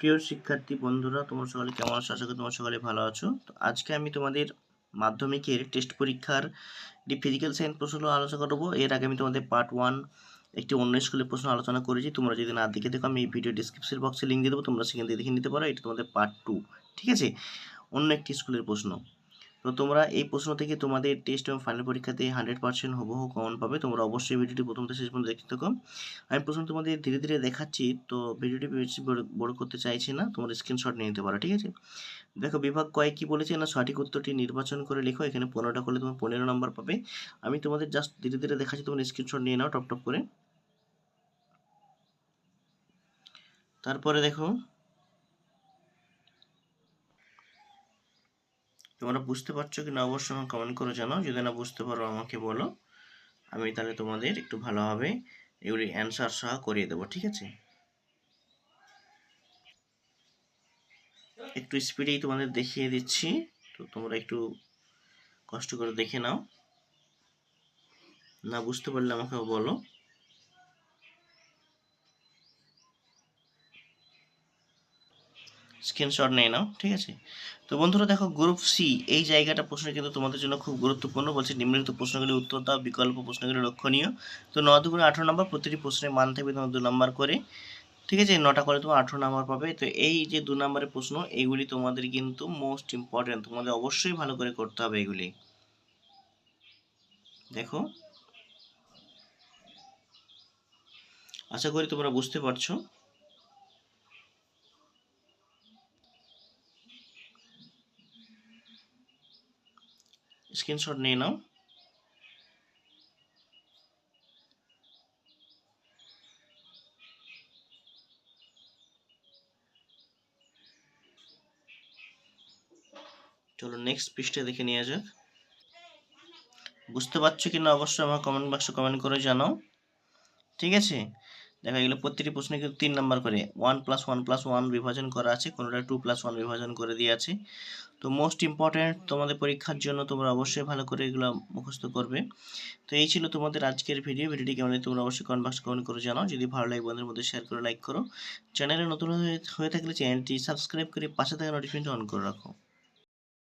প্রিয় শিক্ষার্থী বন্ধুরা, তোমরা সকলে কেমন আছো? আশা করি তোমরা সকলে ভালো আছো। তো আজকে আমি তোমাদের মাধ্যমিকের টেস্ট পরীক্ষার ফিজিক্যাল সায়েন্স প্রশ্ন আলোচনা করবো। এর আগে আমি তোমাদের পার্ট 1 একটি অন্য স্কুলের প্রশ্ন আলোচনা করেছি। তোমরা যদি না দেখে দেখো, আমি এই ভিডিও ডিসক্রিপশন বক্সে লিঙ্ক দিয়ে দেবো, তোমরা সেখান থেকে দেখে নিতে পারো। এটা তোমাদের পার্ট 2, ঠিক আছে? অন্য একটি স্কুলের প্রশ্ন। তো তোমরা এই প্রশ্ন থেকে তোমাদের টেস্ট এবং ফাইনাল পরীক্ষাতে 100% হুবহু কমন পাবে। তোমরা অবশ্যই ভিডিওটি প্রথম থেকে শেষ পর্যন্ত দেখতে থাকো। আমি প্রশ্ন তোমাদের ধীরে ধীরে দেখাচ্ছি, তো ভিডিওটি বেশি বড় করতে চাইছি না, তোমরা স্ক্রিনশট নিয়ে নিতে পারো, ঠিক আছে? দেখো, বিভাগ কয়েক কি বলেছে না, সঠিক উত্তরটি নির্বাচন করে লেখো। এখানে 15টা করলে তোমার 15 নম্বর পাবে। আমি তোমাদের জাস্ট ধীরে ধীরে দেখাচ্ছি, তোমরা স্ক্রিনশট নিয়ে নাও টপ টপ করে। তারপরে দেখো, তোমরা বুঝতে পারছো কি না অবশ্যই আমাকে কমেন্ট করে জানাও। যদি না বুঝতে পারো আমাকে বলো, আমি তাহলে তোমাদের একটু ভালোভাবে এগুলি অ্যান্সার সহ করিয়ে দেবো, ঠিক আছে? একটু স্পিডেই তোমাদের দেখিয়ে দিচ্ছি, তো তোমরা একটু কষ্ট করে দেখে নাও। না বুঝতে পারলে আমাকে বলো। স্ক্রিনশট নিয়ে নাও, ঠিক আছে? তো বন্ধুরা দেখো, গ্রুপ সি এই জায়গাটা প্রশ্ন কিন্তু তোমাদের জন্য খুব গুরুত্বপূর্ণ। বলছে নিম্নলিখিত প্রশ্নগুলি উত্তর দাও, বিকল্প প্রশ্নগুলি লক্ষণীয়। তো 9 দুগুণে 18 নম্বর, প্রতিটি প্রশ্নের মান থাকবে তোমার 2 নম্বর করে, ঠিক আছে? 9টা করে তোমার 18 নম্বর পাবে। তো এই যে 2 নম্বরের প্রশ্ন, এইগুলি তোমাদের কিন্তু মোস্ট ইম্পর্টেন্ট, তোমাদের অবশ্যই ভালো করে করতে হবে এগুলি। দেখো, আশা করি তোমরা বুঝতে পারছো। স্ক্রিনশট নিয়ে নাও। চলো নেক্সট পৃষ্ঠা দেখে নিয়ে যাক। বুঝতে পারছো কি না অবশ্যই আমার কমেন্ট বক্সে কমেন্ট করে জানাও, ঠিক আছে? দেখা গেল প্রতিটি প্রশ্নে কিন্তু 3 নম্বর করে 1+1+1 বিভাজন করা আছে, কোনোটা 2+1 বিভাজন করে দিয়ে আছে। তো মোস্ট ইম্পর্ট্যান্ট তোমাদের পরীক্ষার জন্য তোমরা অবশ্যই ভালো করে এগুলো মুখস্থ করবে। তো এই ছিল তোমাদের আজকের ভিডিওটি কেমন লাগে তোমরা অবশ্যই কমেন্ট বক্সে কমেন্ট করে জানাও। যদি ভালো লাগে বন্ধুদের মধ্যে শেয়ার করে লাইক করো। চ্যানেলে নতুন হয়ে থাকলে চ্যানেলটি সাবস্ক্রাইব করে পাশে থাকা নোটিফিকেশন অন করে রাখো।